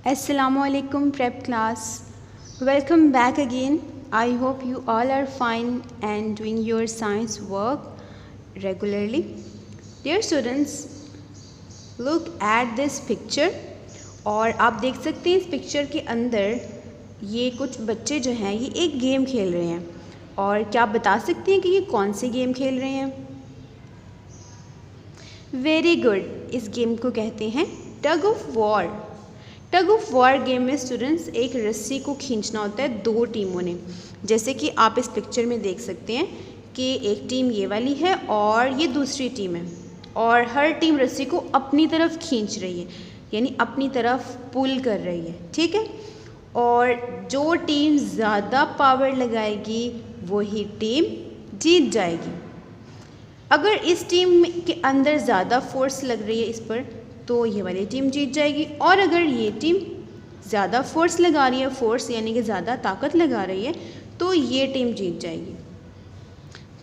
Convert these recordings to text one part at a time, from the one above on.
Assalamualaikum prep class. Welcome back again. I hope you all are fine and doing your science work regularly. Dear students, look at this picture. और आप देख सकते हैं इस picture के अंदर ये कुछ बच्चे जो हैं ये एक गेम खेल रहे हैं। और क्या आप बता सकते हैं कि ये कौन सी गेम खेल रहे हैं? वेरी गुड, इस गेम को कहते हैं tug of war. Tug of war game में स्टूडेंट्स एक रस्सी को खींचना होता है दो टीमों ने। जैसे कि आप इस पिक्चर में देख सकते हैं कि एक टीम ये वाली है और ये दूसरी टीम है, और हर टीम रस्सी को अपनी तरफ खींच रही है, यानी अपनी तरफ पुल कर रही है। ठीक है, और जो टीम ज़्यादा पावर लगाएगी वही टीम जीत जाएगी। अगर इस टीम के अंदर ज़्यादा फोर्स लग रही है इस पर, तो ये वाली टीम जीत जाएगी। और अगर ये टीम ज़्यादा फोर्स लगा रही है, फोर्स यानी कि ज़्यादा ताकत लगा रही है, तो ये टीम जीत जाएगी।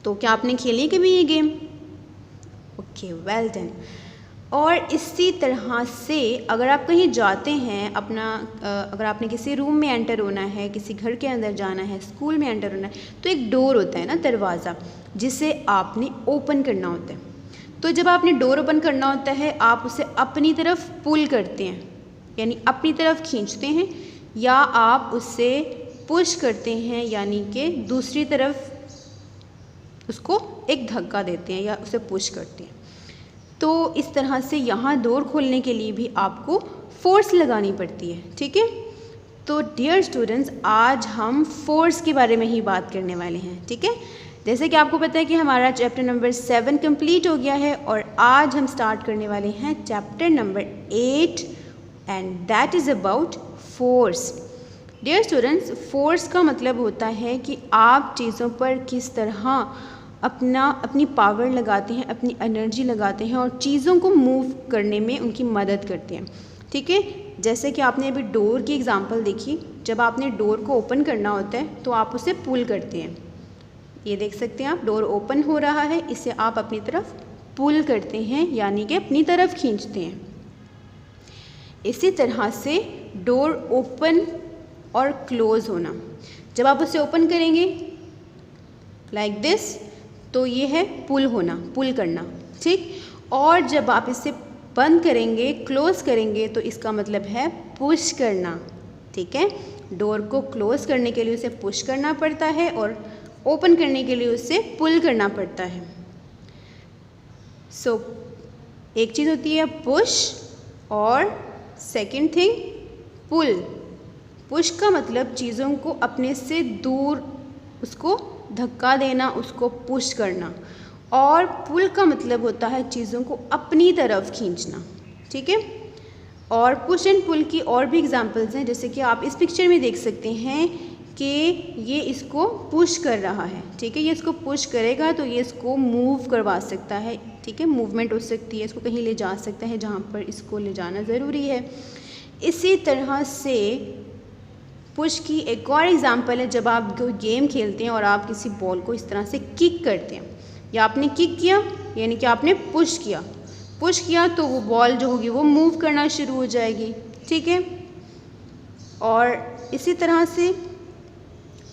तो क्या आपने खेली कभी ये गेम? Okay, well done. और इसी तरह से अगर आप कहीं जाते हैं अगर आपने किसी रूम में एंटर होना है, किसी घर के अंदर जाना है, स्कूल में एंटर होना है, तो एक डोर होता है ना, दरवाज़ा, जिसे आपने ओपन करना होता है। तो जब आपने डोर ओपन करना होता है, आप उसे अपनी तरफ पुल करते हैं, यानी अपनी तरफ खींचते हैं, या आप उसे पुश करते हैं, यानी कि दूसरी तरफ उसको एक धक्का देते हैं या उसे पुश करते हैं। तो इस तरह से यहाँ डोर खोलने के लिए भी आपको फोर्स लगानी पड़ती है। ठीक है, तो डियर स्टूडेंट्स, आज हम फोर्स के बारे में ही बात करने वाले हैं। ठीक है, जैसे कि आपको पता है कि हमारा चैप्टर नंबर 7 कंप्लीट हो गया है, और आज हम स्टार्ट करने वाले हैं chapter number 8 and that is about force. Dear students, force का मतलब होता है कि आप चीज़ों पर किस तरह अपनी पावर लगाते हैं, अपनी एनर्जी लगाते हैं, और चीज़ों को मूव करने में उनकी मदद करते हैं। ठीक है, जैसे कि आपने अभी डोर की एग्जांपल देखी। जब आपने डोर को ओपन करना होता है तो आप उसे पुल करते हैं। ये देख सकते हैं आप, डोर ओपन हो रहा है, इसे आप अपनी तरफ पुल करते हैं, यानी कि अपनी तरफ खींचते हैं। इसी तरह से डोर ओपन और क्लोज होना, जब आप उसे ओपन करेंगे लाइक दिस, तो ये है पुल होना, पुल करना। ठीक, और जब आप इसे बंद करेंगे, क्लोज करेंगे, तो इसका मतलब है पुश करना। ठीक है, डोर को क्लोज करने के लिए उसे पुश करना पड़ता है और ओपन करने के लिए उसे पुल करना पड़ता है। सो एक चीज़ होती है पुश, और सेकंड थिंग पुल। पुश का मतलब चीज़ों को अपने से दूर उसको धक्का देना, उसको पुश करना, और पुल का मतलब होता है चीज़ों को अपनी तरफ खींचना। ठीक है, और पुश एंड पुल की और भी एग्जांपल्स हैं, जैसे कि आप इस पिक्चर में देख सकते हैं कि ये इसको पुश कर रहा है। ठीक है, ये इसको पुश करेगा तो ये इसको मूव करवा सकता है। ठीक है, मूवमेंट हो सकती है, इसको कहीं ले जा सकता है जहाँ पर इसको ले जाना ज़रूरी है। इसी तरह से पुश की एक और एग्जांपल है, जब आप गेम खेलते हैं और आप किसी बॉल को इस तरह से किक करते हैं, या आपने किक किया यानी कि आपने पुश किया। पुश किया तो वो बॉल जो होगी वो मूव करना शुरू हो जाएगी। ठीक है, और इसी तरह से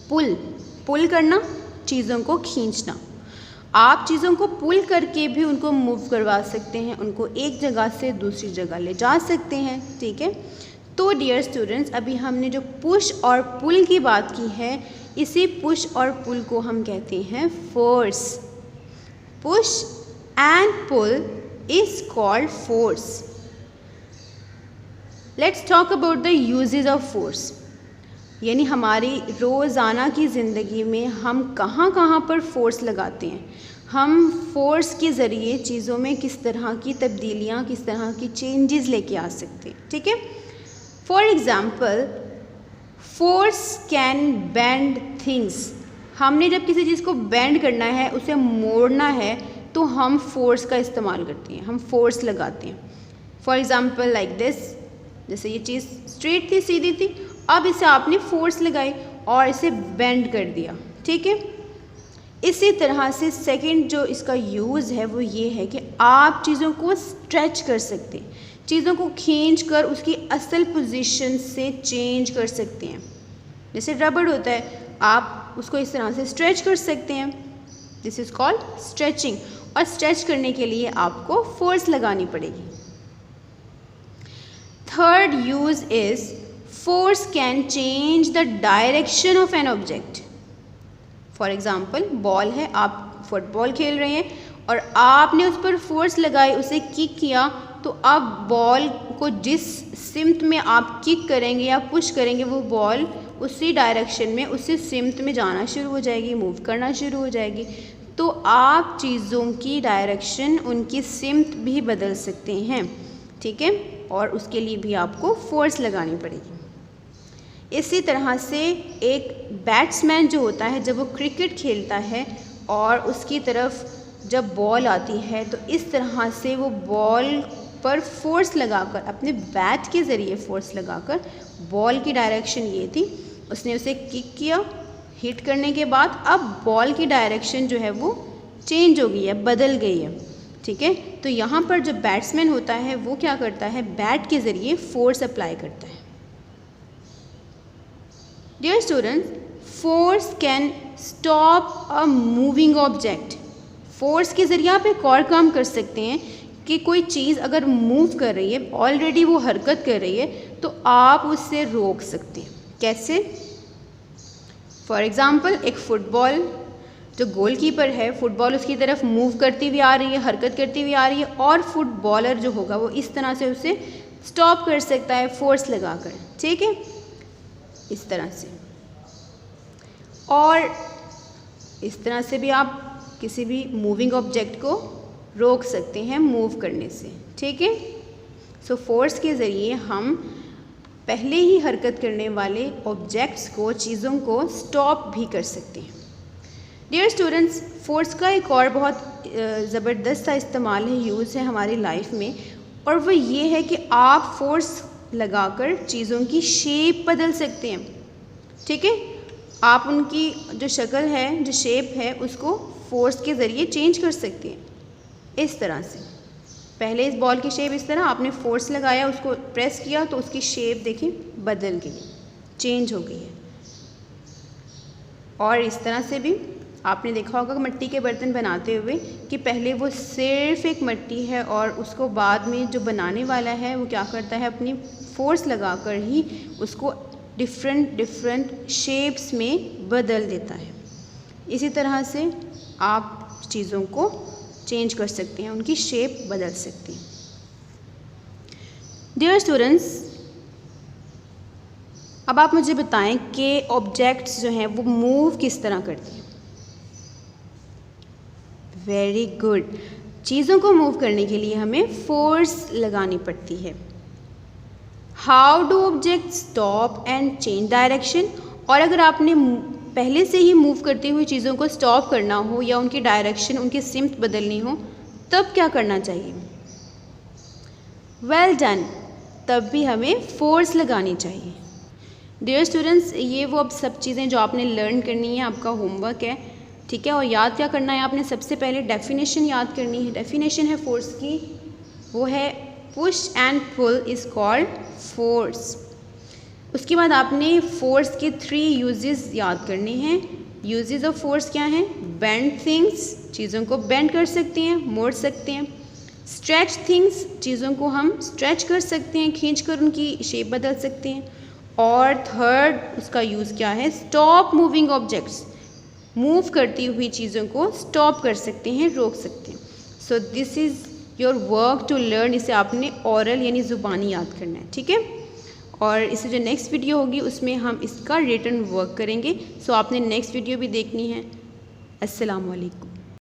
पुल करना, चीज़ों को खींचना। आप चीज़ों को पुल करके भी उनको मूव करवा सकते हैं, उनको एक जगह से दूसरी जगह ले जा सकते हैं। ठीक है, तो डियर स्टूडेंट्स, अभी हमने जो पुश और पुल की बात की है, इसी पुश और पुल को हम कहते हैं force. Push and pull is called force. Let's talk about the uses of force, यानी हमारी रोज़ाना की ज़िंदगी में हम कहाँ कहाँ पर फोर्स लगाते हैं। हम फोर्स के ज़रिए चीज़ों में किस तरह की तब्दीलियाँ, किस तरह की चेंजेस लेके आ सकते हैं। ठीक है, for example force can bend things. हमने जब किसी चीज़ को बेंड करना है, उसे मोड़ना है, तो हम फोर्स का इस्तेमाल करते हैं, हम फोर्स लगाते हैं। फॉर एग्ज़ाम्पल लाइक दिस, जैसे ये चीज़ स्ट्रेट थी, सीधी थी, अब इसे आपने फोर्स लगाई और इसे बेंड कर दिया। ठीक है, इसी तरह से सेकंड जो इसका यूज़ है वो ये है कि आप चीज़ों को स्ट्रेच कर सकते हैं। चीज़ों को खींच कर उसकी असल पोजीशन से चेंज कर सकते हैं। जैसे रबड़ होता है, आप उसको इस तरह से स्ट्रेच कर सकते हैं, दिस इज़ कॉल्ड स्ट्रेचिंग। और स्ट्रेच करने के लिए आपको फोर्स लगानी पड़ेगी। Third use is force can change the direction of an object. For example, ball है, आप फुटबॉल खेल रहे हैं और आपने उस पर फोर्स लगाई, उसे किक किया, तो अब बॉल को जिस सिमत में आप किक करेंगे या पुश करेंगे, वो बॉल उसी डायरेक्शन में, उसी सिमत में जाना शुरू हो जाएगी, मूव करना शुरू हो जाएगी। तो आप चीज़ों की डायरेक्शन, उनकी सिमत भी बदल सकते हैं, ठीक है, और उसके लिए भी आपको फोर्स लगानी पड़ेगी। इसी तरह से एक बैट्समैन जो होता है, जब वो क्रिकेट खेलता है और उसकी तरफ जब बॉल आती है, तो इस तरह से वो बॉल पर फोर्स लगाकर, अपने बैट के ज़रिए फोर्स लगाकर, बॉल की डायरेक्शन ये थी, उसने उसे किक किया, हिट करने के बाद अब बॉल की डायरेक्शन जो है वो चेंज हो गई है, बदल गई है, ठीक है। तो यहाँ पर जो बैट्समैन होता है वो क्या करता है, बैट के ज़रिए फोर्स अप्लाई करता है। Dear students, force can stop a moving object. Force के ज़रिए आप एक और काम कर सकते हैं कि कोई चीज़ अगर मूव कर रही है, ऑलरेडी वो हरकत कर रही है, तो आप उससे रोक सकते हैं। कैसे? फॉर एग्ज़ाम्पल, एक फ़ुटबॉल, जो गोलकीपर है, फुटबॉल उसकी तरफ मूव करती हुई आ रही है, हरकत करती हुई आ रही है, और फुटबॉलर जो होगा वो इस तरह से उसे स्टॉप कर सकता है फोर्स लगाकर, ठीक है, इस तरह से। और इस तरह से भी आप किसी भी मूविंग ऑब्जेक्ट को रोक सकते हैं मूव करने से, ठीक है। सो फोर्स के ज़रिए हम पहले ही हरकत करने वाले ऑब्जेक्ट्स को, चीज़ों को स्टॉप भी कर सकते हैं। डियर स्टूडेंट्स, फोर्स का एक और बहुत ज़बरदस्त सा इस्तेमाल है, यूज़ है हमारी लाइफ में, और वो ये है कि आप फोर्स लगाकर चीज़ों की शेप बदल सकते हैं, ठीक है। आप उनकी जो शक्ल है, जो शेप है, उसको फोर्स के ज़रिए चेंज कर सकते हैं, इस तरह से। पहले इस बॉल की शेप इस तरह, आपने फोर्स लगाया, उसको प्रेस किया, तो उसकी शेप देखिए बदल गई, चेंज हो गई है। और इस तरह से भी आपने देखा होगा मिट्टी के बर्तन बनाते हुए कि पहले वो सिर्फ एक मिट्टी है और उसको बाद में जो बनाने वाला है वो क्या करता है, अपनी फोर्स लगाकर ही उसको डिफरेंट शेप्स में बदल देता है। इसी तरह से आप चीज़ों को चेंज कर सकते हैं, उनकी शेप बदल सकते हैं। डियर स्टूडेंट्स, अब आप मुझे बताएं कि ऑब्जेक्ट्स जो हैं वो मूव किस तरह करते हैं। Very good. चीज़ों को मूव करने के लिए हमें फोर्स लगानी पड़ती है। How do object stop and change direction. और अगर आपने पहले से ही मूव करती हुई चीज़ों को स्टॉप करना हो या उनकी डायरेक्शन, उनकी सिमत बदलनी हो, तब क्या करना चाहिए? वेल डन, तब भी हमें फोर्स लगानी चाहिए। डियर स्टूडेंट्स, ये वो अब सब चीज़ें जो आपने लर्न करनी है, आपका होमवर्क है, ठीक है। और याद क्या करना है आपने? सबसे पहले डेफिनेशन याद करनी है। डेफिनेशन है फोर्स की, वो है push and pull is called force. उसके बाद आपने फोर्स के 3 यूजेस याद करने हैं। यूजेस ऑफ फोर्स क्या हैं? बेंड थिंग्स, चीज़ों को बेंड कर सकते हैं, मोड़ सकते हैं। स्ट्रेच थिंग्स, चीज़ों को हम स्ट्रेच कर सकते हैं, खींच कर उनकी शेप बदल सकते हैं। और थर्ड उसका यूज़ क्या है? स्टॉप मूविंग ऑब्जेक्ट्स, मूव करती हुई चीज़ों को स्टॉप कर सकते हैं, रोक सकते हैं। So this is your work to learn. इसे आपने ओरल यानी ज़ुबानी याद करना है, ठीक है। और इसे जो नेक्स्ट वीडियो होगी उसमें हम इसका रिटन वर्क करेंगे। सो आपने नेक्स्ट वीडियो भी देखनी है। अस्सलाम वालेकुम।